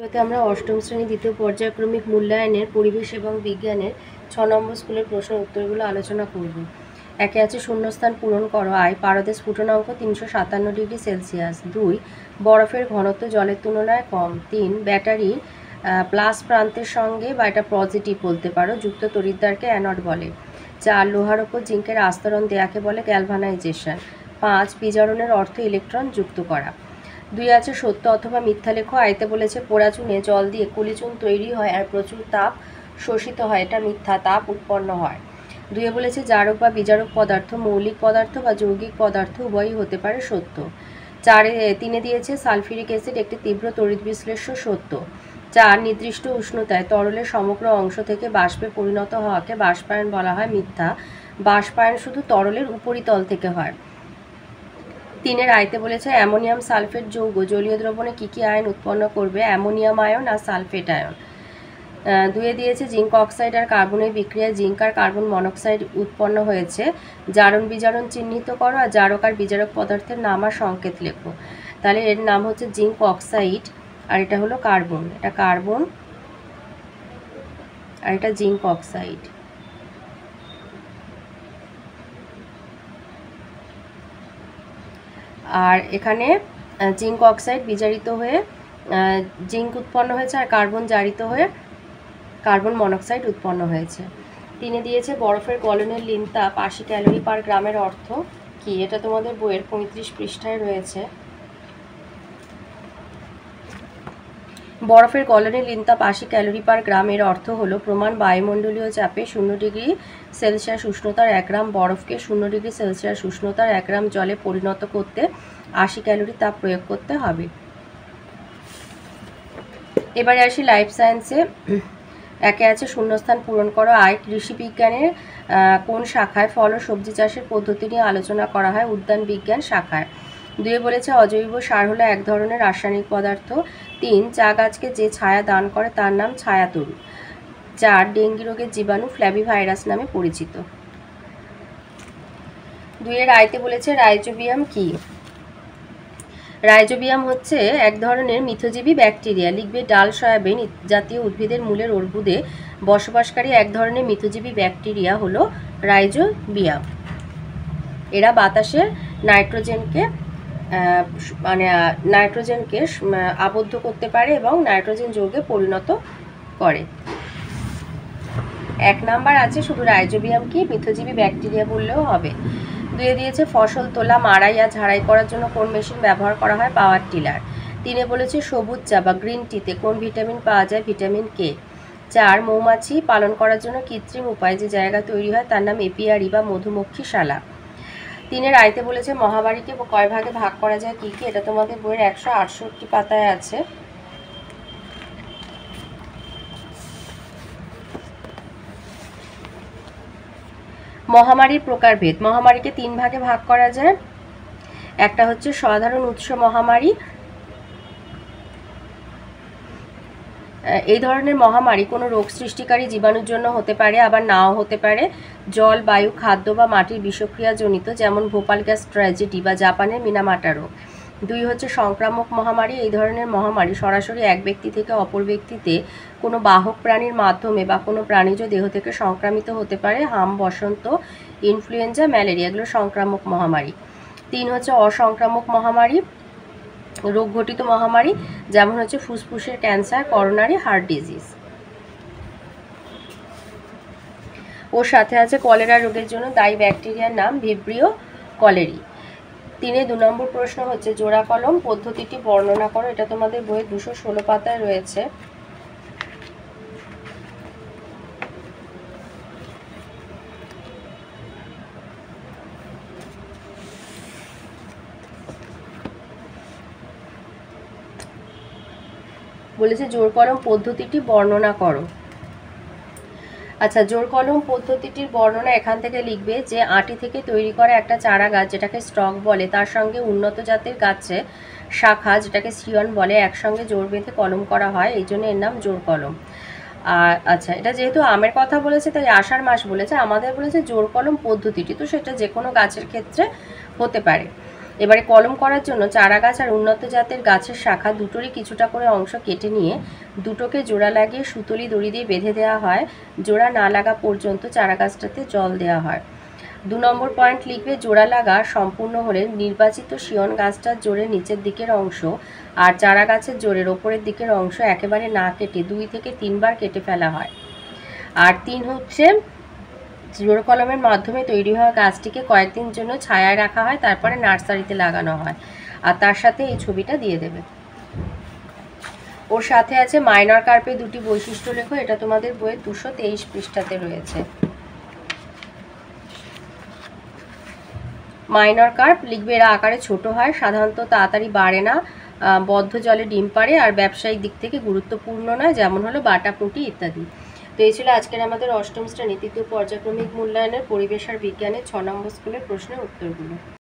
আমরা অষ্টম শ্রেণী দ্বিতীয় পর্যায়ক্রমিক মূল্যায়নের পরিবেশ এবং বিজ্ঞানের 6 নম্বর স্কুলের প্রশ্নের উত্তরগুলো আলোচনা করব। একে আছে শূন্যস্থান পূরণ করো। আয়, পারদের স্ফুটনাঙ্ক 357 ডিগ্রি সেলসিয়াস। 2, বরফের ঘনত্ব জলের তুলনায় কম। 3, ব্যাটারির প্লাস প্রান্তের সঙ্গে বা এটা পজিটিভ বলতে পারো যুক্ত তড়িৎদ্বারকে অ্যানোড বলে। 4, লোহার ওপর জিঙ্কের আস্তরণ দেয়াকে বলে গ্যালভানাইজেশন। 5, বিজারণের অর্থ ইলেকট্রন যুক্ত করা। 2 আছে সত্য অথবা মিথ্যা লেখো। আইতে বলেছে পোড়া চুনে জল দিয়ে কলিচুন তৈরি হয় আর প্রচুর তাপ শোষিত হয়, এটা মিথ্যা, তাপ উৎপন্ন হয়। 2 বলেছে জারক বা বিজারক পদার্থ মৌলিক পদার্থ বা যৌগিক পদার্থ উভয়ই হতে পারে, সত্য। 3 দিয়েছে সালফিউরিক অ্যাসিড একটি তীব্র তড়িৎ বিশ্লেষ্য, সত্য। 4, নির্দিষ্ট উষ্ণতায় তরলের সমগ্র অংশ থেকে বাষ্পে পরিণত হওয়াকে বাষ্পায়ন বলা হয়, মিথ্যা, বাষ্পায়ন শুধু তরলের উপরিতল থেকে হয়। 3 আয়তে বলেছে অ্যামোনিয়াম সালফেট যৌগ জলীয় দ্রবণে কী কী আয়ন উৎপন্ন করবে, অ্যামোনিয়াম আয়ন আর সালফেট আয়ন। 2 দিয়েছে জিঙ্ক অক্সাইড আর কার্বনের বিক্রিয়ায় জিঙ্ক আর কার্বন মনোক্সাইড উৎপন্ন হয়েছে, জারণ বিজারণ চিহ্নিত করো আর জারক আর বিজারক পদার্থের নাম আর সংকেত লেখো। তাহলে এর নাম হচ্ছে জিঙ্ক অক্সাইড আর এটা হলো কার্বন, এটা কার্বন আর এটা জিঙ্ক অক্সাইড। আর এখানে জিঙ্ক অক্সাইড বিজারিত হয়ে জিঙ্ক উৎপন্ন হয়েছে আর কার্বন জারিত হয়ে কার্বন মনোক্সাইড উৎপন্ন হয়েছে। 3 দিয়েছে বরফের গলনের লিনতাপ 80 ক্যালোরি পার গ্রামের অর্থ কি, এটা তোমাদের বইয়ের 35 পৃষ্ঠায় রয়েছে। বরফের গলনের লিনতাপ 80 ক্যালোরি পার গ্রামের অর্থ হলো প্রমাণ বায়ুমণ্ডলীয় চাপে 0 ডিগ্রি সেলসিয়াস উষ্ণতার 1 গ্রাম বরফকে 0 ডিগ্রি সেলসিয়াস উষ্ণতার 1 গ্রাম জলে পরিণত করতে 80 ক্যালোরি তাপ প্রয়োগ করতে হবে। এবারে আসি লাইফ সায়েন্সে। একে আছে শূন্যস্থান পূরণ করো। আয়, কৃষি বিজ্ঞানের কোন শাখায় ফল ও সবজি চাষের পদ্ধতি নিয়ে আলোচনা করা হয়, উদ্যান বিজ্ঞান শাখায়। 2 বলেছে অজৈব সার হলো এক ধরনের রাসায়নিক পদার্থ। 3, চা গাছকে যে ছায়া দান করে তার নাম ছায়াতরু। 4, ডেঙ্গি রোগের জীবাণু ফ্ল্যাভিভাইরাস নামে পরিচিত। 2 আয়তে বলেছে রাইজোবিয়াম কি। রাইজোবিয়াম হচ্ছে এক ধরনের মিথজীবী ব্যাকটেরিয়া। লিখবে ডাল সয়াবিন জাতীয় উদ্ভিদের মূলের অর্বুদে বসবাসকারী এক ধরনের মিথজীবী ব্যাকটেরিয়া হলো রাইজোবিয়াম। এরা বাতাসের নাইট্রোজেনকে আবদ্ধ করতে পারে এবং নাইট্রোজেন যৌগে পরিণত করে। 1 নাম্বার আছে শুধু রাইজোবিয়াম কি, মিথজীবী ব্যাকটেরিয়া বললেও হবে। 2 দিয়েছে ফসল তোলা, মাড়াই আর ঝাড়াই করার জন্য কোন মেশিন ব্যবহার করা হয়, পাওয়ার টিলার। 3 বলেছে সবুজ চা বা গ্রিন টিতে কোন ভিটামিন পাওয়া যায়, ভিটামিন কে। 4, মৌমাছি পালন করার জন্য কৃত্রিম উপায়ে যে জায়গা তৈরি হয় তার নাম এপিয়ারি বা মধুমক্ষীশালা। 3 আয়তে বলেছে মহামারীকে কয় ভাগে ভাগ করা যায়, কি কি, এটা তোমাদের বইয়ের 168 পাতায় আছে। মহামারীর প্রকারভেদ। মহামারীকে 3 ভাগে ভাগ করা যায়। একটা হচ্ছে সাধারণ উৎস মহামারী। এই ধরনের মহামারী কোনো রোগ সৃষ্টিকারী জীবাণুর জন্য হতে পারে, আবার নাও হতে পারে। জল, বায়ু, খাদ্য বা মাটির বিষক্রিয়াজনিত, যেমন ভোপাল গ্যাস ট্র্যাজেডি বা জাপানের মিনামাটা রোগ। 2 হচ্ছে সংক্রামক মহামারী। এই ধরনের মহামারী সরাসরি এক ব্যক্তি থেকে অপর ব্যক্তিতে কোনো বাহক প্রাণীর মাধ্যমে বা কোনো প্রাণীজ দেহ থেকে সংক্রামিত হতে পারে। হাম, বসন্ত, ইনফ্লুয়েঞ্জা, ম্যালেরিয়া, এগুলো সংক্রামক মহামারী। 3 হচ্ছে অসংক্রামক মহামারী, রোগ ঘটিত মহামারী, যেমন হচ্ছে ফুসফুসের ক্যান্সার, করোনারি হার্ট ডিজিজ। ওর সাথে আছে কলেরা রোগের জন্য দায়ী ব্যাকটেরিয়ার নাম ভিব্রিও কলেরি। 3 2 নম্বর প্রশ্ন হচ্ছে জোড়া কলম পদ্ধতিটি বর্ণনা করো। এটা তোমাদের বইয়ে 216 পাতায় রয়েছে। বলেছে জোড় কলম পদ্ধতিটি বর্ণনা করো। আচ্ছা, জোড় কলম পদ্ধতিটির বর্ণনা এখান থেকে লিখবে যে আটি থেকে তৈরি করা একটা চারা গাছ যেটাকে স্টক বলে, তার সঙ্গে উন্নত জাতের গাছে শাখা যেটাকে সিয়ন বলে একসঙ্গে জোড় বেঁধে কলম করা হয়, এই জন্য এর নাম জোড় কলম। আর আচ্ছা, এটা যেহেতু আমের কথা বলেছে তাই আষাঢ় মাস বলেছে, আমাদের বলেছে জোড় কলম পদ্ধতিটি, তো সেটা যে কোনো গাছের ক্ষেত্রে হতে পারে। এবারে কলম করার জন্য চারা গাছ আর উন্নত জাতের গাছের শাখা দুটোরই কিছুটা করে অংশ কেটে নিয়ে দুটোকে জোড়া লাগিয়ে সুতলি দড়ি দিয়ে বেঁধে দেওয়া হয়। জোড়া না লাগা পর্যন্ত চারা গাছটাতে জল দেওয়া হয়। 2 নম্বর পয়েন্ট লিখবে, জোড়া লাগা সম্পূর্ণ হলে নির্বাচিত শিয়ন গাছটার জোরের নিচের দিকের অংশ আর চারা গাছের জোরের ওপরের দিকের অংশ একেবারে না কেটে 2 থেকে 3 বার কেটে ফেলা হয়। আর 3 হচ্ছে, জোড়া কলমের মাধ্যমে তৈরি হওয়া গাছটিকে কয়েকদিন জন্য ছায়ায় রাখা হয়, তারপরে নার্সারিতে লাগানো হয়। আর তার সাথে এই ছবিটা দিয়ে দেবে। ওর সাথে আছে মাইনর কার্পে 2টি বৈশিষ্ট্য লেখো। এটা তোমাদের বইয়ের 223 পৃষ্ঠাতে রয়েছে। মাইনর কার্প লিখবে, এরা আকারে ছোট হয়, সাধারণত তাড়াতাড়ি বাড়ে না, বদ্ধ জলে ডিম পাড়ে আর ব্যবসায়িক দিক থেকে গুরুত্বপূর্ণ নয়, যেমন হলো বাটা পুঁটি ইত্যাদি। তো এই ছিল আজকের আমাদের অষ্টম শ্রেণী তৃতীয় পর্যায়ক্রমিক মূল্যায়নের পরিবেশ আর বিজ্ঞানের 6 নম্বর স্কুলের প্রশ্নের উত্তরগুলো।